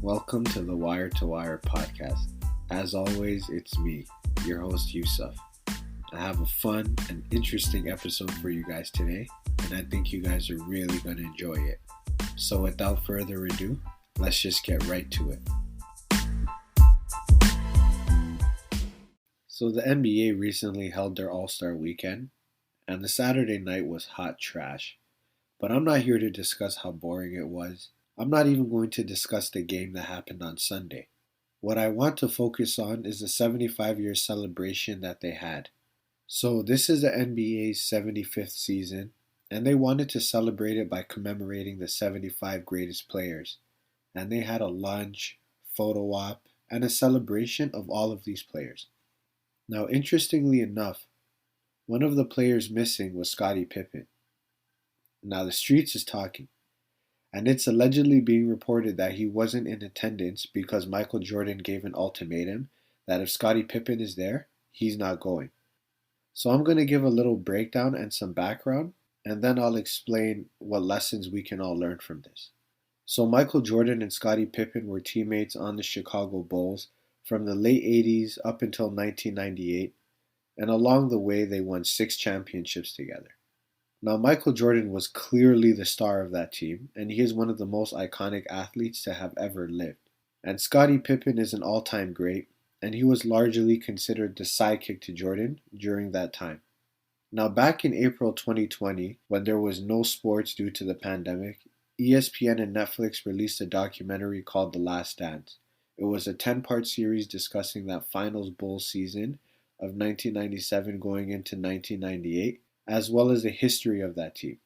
Welcome to the Wire to Wire podcast. As always, it's me, your host Yusuf. I have a fun and interesting episode for you guys today, and I think you guys are really going to enjoy it. So without further ado, let's just get right to it. So the NBA recently held their All-Star weekend, and the Saturday night was hot trash. But I'm not here to discuss how boring it was. I'm not even going to discuss the game that happened on Sunday. What I want to focus on is the 75-year celebration that they had. So this is the NBA's 75th season, and they wanted to celebrate it by commemorating the 75 greatest players. And they had a lunch, photo op, and a celebration of all of these players. Now, interestingly enough, one of the players missing was Scottie Pippen. Now, the streets is talking. And it's allegedly being reported that he wasn't in attendance because Michael Jordan gave an ultimatum that if Scottie Pippen is there, he's not going. So I'm going to give a little breakdown and some background, and then I'll explain what lessons we can all learn from this. So Michael Jordan and Scottie Pippen were teammates on the Chicago Bulls from the late 80s up until 1998, and along the way they won 6 championships together. Now, Michael Jordan was clearly the star of that team, and he is one of the most iconic athletes to have ever lived. And Scottie Pippen is an all-time great, and he was largely considered the sidekick to Jordan during that time. Now, back in April 2020, when there was no sports due to the pandemic, ESPN and Netflix released a documentary called The Last Dance. It was a 10-part series discussing that finals Bulls season of 1997 going into 1998, as well as the history of that team.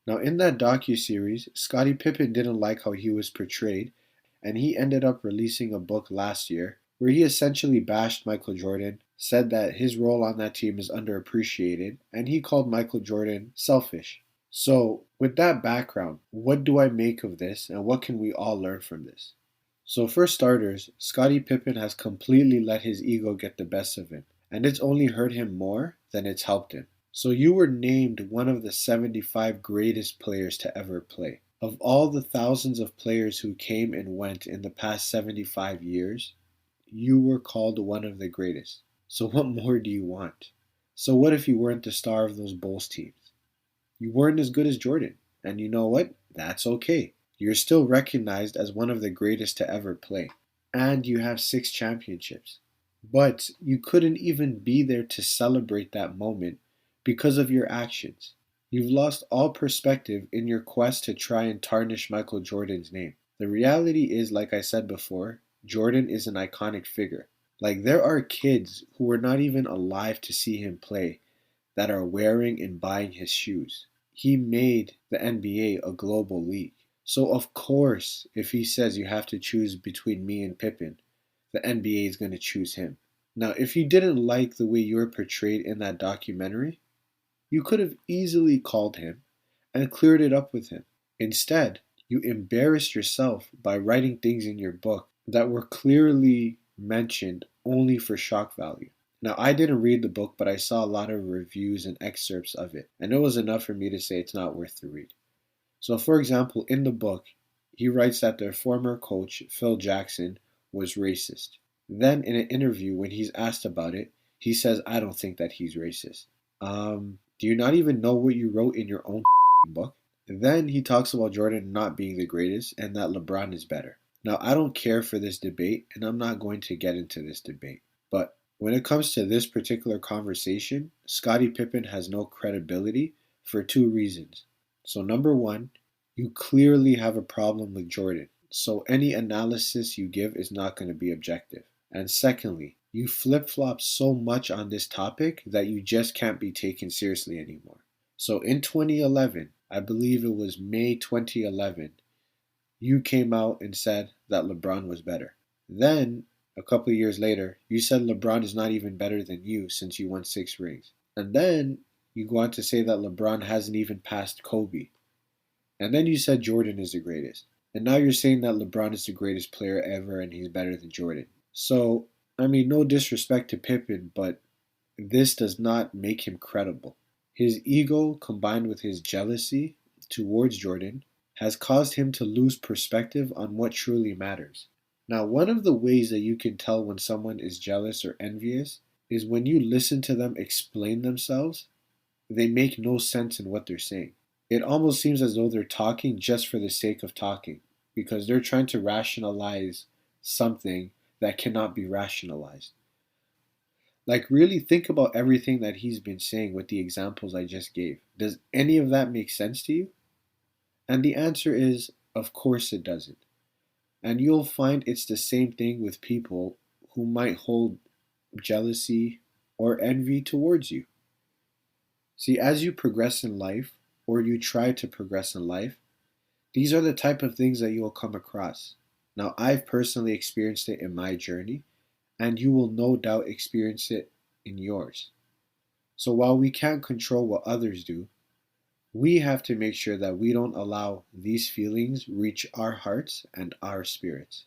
Now, in that docuseries, Scottie Pippen didn't like how he was portrayed, and he ended up releasing a book last year where he essentially bashed Michael Jordan, said that his role on that team is underappreciated, and he called Michael Jordan selfish. So, with that background, what do I make of this, and what can we all learn from this? So, for starters, Scottie Pippen has completely let his ego get the best of him, and it's only hurt him more than it's helped him. So you were named one of the 75 greatest players to ever play. Of all the thousands of players who came and went in the past 75 years, you were called one of the greatest. So what more do you want? So what if you weren't the star of those Bulls teams? You weren't as good as Jordan. And you know what? That's okay. You're still recognized as one of the greatest to ever play. And you have 6 championships. But you couldn't even be there to celebrate that moment because of your actions. You've lost all perspective in your quest to try and tarnish Michael Jordan's name. The reality is, like I said before, Jordan is an iconic figure. Like, there are kids who were not even alive to see him play that are wearing and buying his shoes. He made the NBA a global league. So of course, if he says you have to choose between me and Pippen, the NBA is going to choose him. Now, if you didn't like the way you were portrayed in that documentary, you could have easily called him and cleared it up with him. Instead, you embarrassed yourself by writing things in your book that were clearly mentioned only for shock value. Now, I didn't read the book, but I saw a lot of reviews and excerpts of it, and it was enough for me to say it's not worth the read. So, for example, in the book, he writes that their former coach, Phil Jackson, was racist. Then, in an interview, when he's asked about it, he says, I don't think that he's racist. Do you not even know what you wrote in your own book? Then he talks about Jordan not being the greatest and that LeBron is better. Now, I don't care for this debate, and I'm not going to get into this debate. But when it comes to this particular conversation, Scottie Pippen has no credibility for 2 reasons. So number 1, you clearly have a problem with Jordan. So any analysis you give is not going to be objective. And secondly, you flip-flop so much on this topic that you just can't be taken seriously anymore. So in 2011, I believe it was May 2011, you came out and said that LeBron was better. Then, a couple of years later, you said LeBron is not even better than you since you won 6 rings. And then you go on to say that LeBron hasn't even passed Kobe. And then you said Jordan is the greatest. And now you're saying that LeBron is the greatest player ever and he's better than Jordan. So, I mean, no disrespect to Pippen, but this does not make him credible. His ego, combined with his jealousy towards Jordan, has caused him to lose perspective on what truly matters. Now, one of the ways that you can tell when someone is jealous or envious is when you listen to them explain themselves, they make no sense in what they're saying. It almost seems as though they're talking just for the sake of talking, because they're trying to rationalize something that cannot be rationalized. Like, really think about everything that he's been saying with the examples I just gave. Does any of that make sense to you? And the answer is, of course it doesn't. And you'll find it's the same thing with people who might hold jealousy or envy towards you. See, as you progress in life, or you try to progress in life, these are the type of things that you'll come across. Now, I've personally experienced it in my journey, and you will no doubt experience it in yours. So while we can't control what others do, we have to make sure that we don't allow these feelings reach our hearts and our spirits.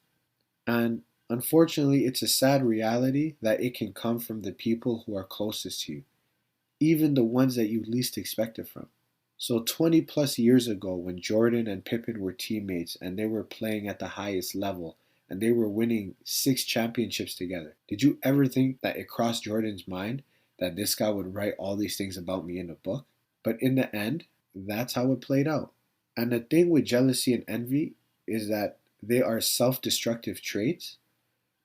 And unfortunately, it's a sad reality that it can come from the people who are closest to you, even the ones that you least expect it from. So 20 plus years ago, when Jordan and Pippen were teammates and they were playing at the highest level and they were winning 6 championships together, did you ever think that it crossed Jordan's mind that this guy would write all these things about me in a book? But in the end, that's how it played out. And the thing with jealousy and envy is that they are self destructive traits,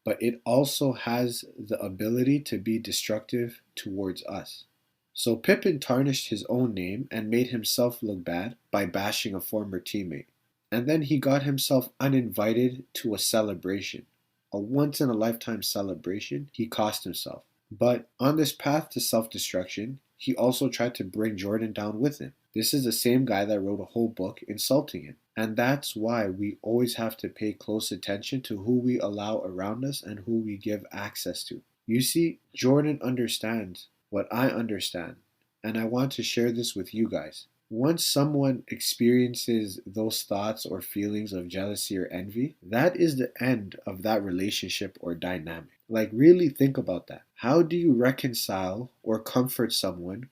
but it also has the ability to be destructive towards us. So Pippen tarnished his own name and made himself look bad by bashing a former teammate. And then he got himself uninvited to a celebration. A once in a lifetime celebration he cost himself. But on this path to self destruction, he also tried to bring Jordan down with him. This is the same guy that wrote a whole book insulting him. And that's why we always have to pay close attention to who we allow around us and who we give access to. You see, Jordan understands what I understand, and I want to share this with you guys. Once someone experiences those thoughts or feelings of jealousy or envy, that is the end of that relationship or dynamic. Like, really think about that. How do you reconcile or comfort someone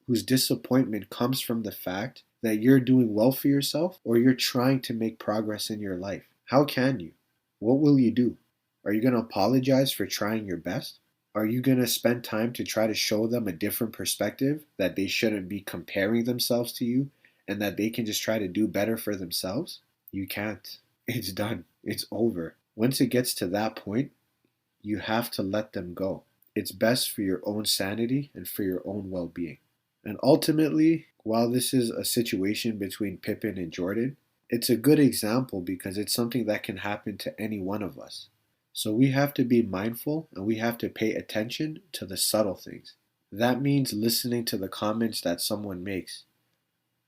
whose disappointment comes from the fact that you're doing well for yourself or you're trying to make progress in your life? How can you? What will you do? Are you going to apologize for trying your best? Are you going to spend time to try to show them a different perspective, that they shouldn't be comparing themselves to you and that they can just try to do better for themselves? You can't. It's done. It's over. Once it gets to that point, you have to let them go. It's best for your own sanity and for your own well being. And ultimately, while this is a situation between Pippen and Jordan, it's a good example because it's something that can happen to any one of us. So we have to be mindful and we have to pay attention to the subtle things. That means listening to the comments that someone makes,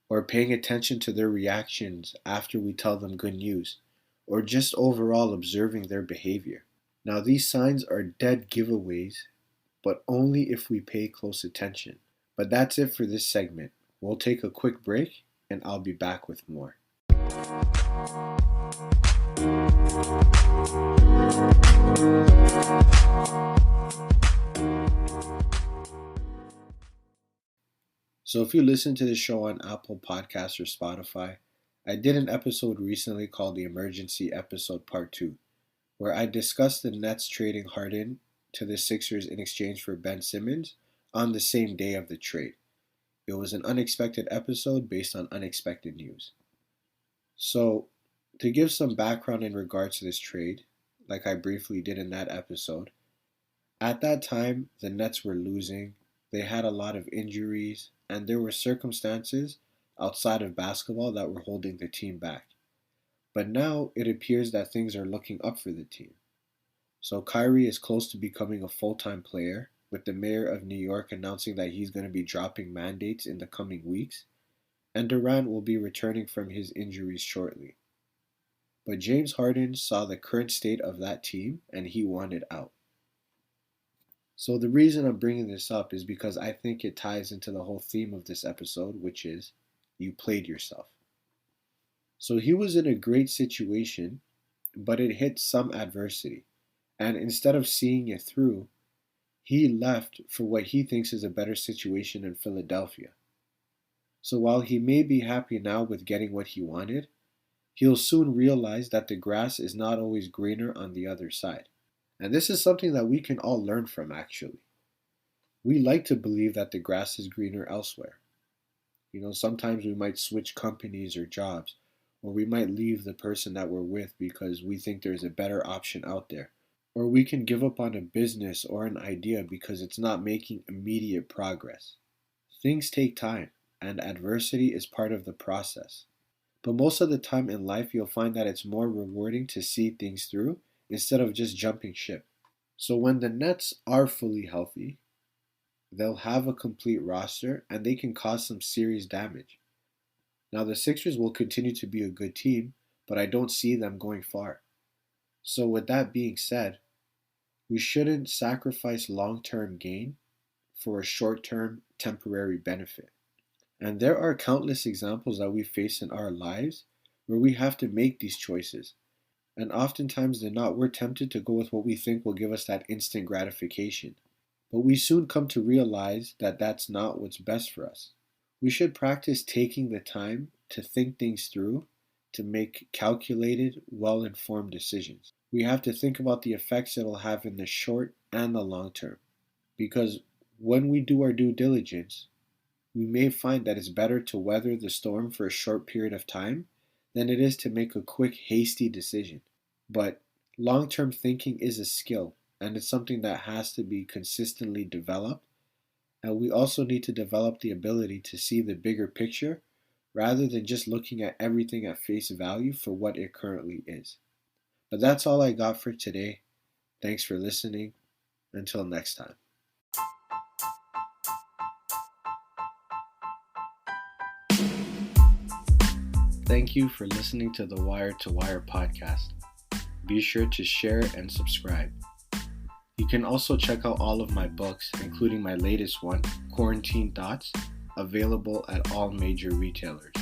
or paying attention to their reactions after we tell them good news, or just overall observing their behavior. Now, these signs are dead giveaways, but only if we pay close attention. But that's it for this segment. We'll take a quick break and I'll be back with more. So if you listen to the show on Apple Podcasts or Spotify, I did an episode recently called the Emergency Episode Part 2, where I discussed the Nets trading Harden to the Sixers in exchange for Ben Simmons on the same day of the trade. It was an unexpected episode based on unexpected news. So, to give some background in regards to this trade, like I briefly did in that episode, at that time the Nets were losing, they had a lot of injuries, and there were circumstances outside of basketball that were holding the team back. But now it appears that things are looking up for the team. So Kyrie is close to becoming a full-time player, with the mayor of New York announcing that he's going to be dropping mandates in the coming weeks, and Durant will be returning from his injuries shortly. But James Harden saw the current state of that team and he wanted out. So the reason I'm bringing this up is because I think it ties into the whole theme of this episode, which is you played yourself. So he was in a great situation, but it hit some adversity. And instead of seeing it through, he left for what he thinks is a better situation in Philadelphia. So while he may be happy now with getting what he wanted, he'll soon realize that the grass is not always greener on the other side. And this is something that we can all learn from, actually. We like to believe that the grass is greener elsewhere. Sometimes we might switch companies or jobs, or we might leave the person that we're with because we think there's a better option out there. Or we can give up on a business or an idea because it's not making immediate progress. Things take time, and adversity is part of the process. But most of the time in life, you'll find that it's more rewarding to see things through instead of just jumping ship. So when the Nets are fully healthy, they'll have a complete roster and they can cause some serious damage. Now, the Sixers will continue to be a good team, but I don't see them going far. So, with that being said, we shouldn't sacrifice long term gain for a short term temporary benefit. And there are countless examples that we face in our lives where we have to make these choices. And oftentimes they're not. We're tempted to go with what we think will give us that instant gratification. But we soon come to realize that that's not what's best for us. We should practice taking the time to think things through, to make calculated, well-informed decisions. We have to think about the effects it'll have in the short and the long term. Because when we do our due diligence, we may find that it's better to weather the storm for a short period of time than it is to make a quick, hasty decision. But long-term thinking is a skill, and it's something that has to be consistently developed. And we also need to develop the ability to see the bigger picture rather than just looking at everything at face value for what it currently is. But that's all I got for today. Thanks for listening. Until next time. Thank you for listening to the Wire to Wire podcast. Be sure to share and subscribe. You can also check out all of my books, including my latest one, Quarantine Thoughts, available at all major retailers.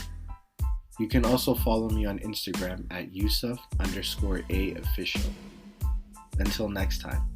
You can also follow me on Instagram at Yusuf_A official. Until next time.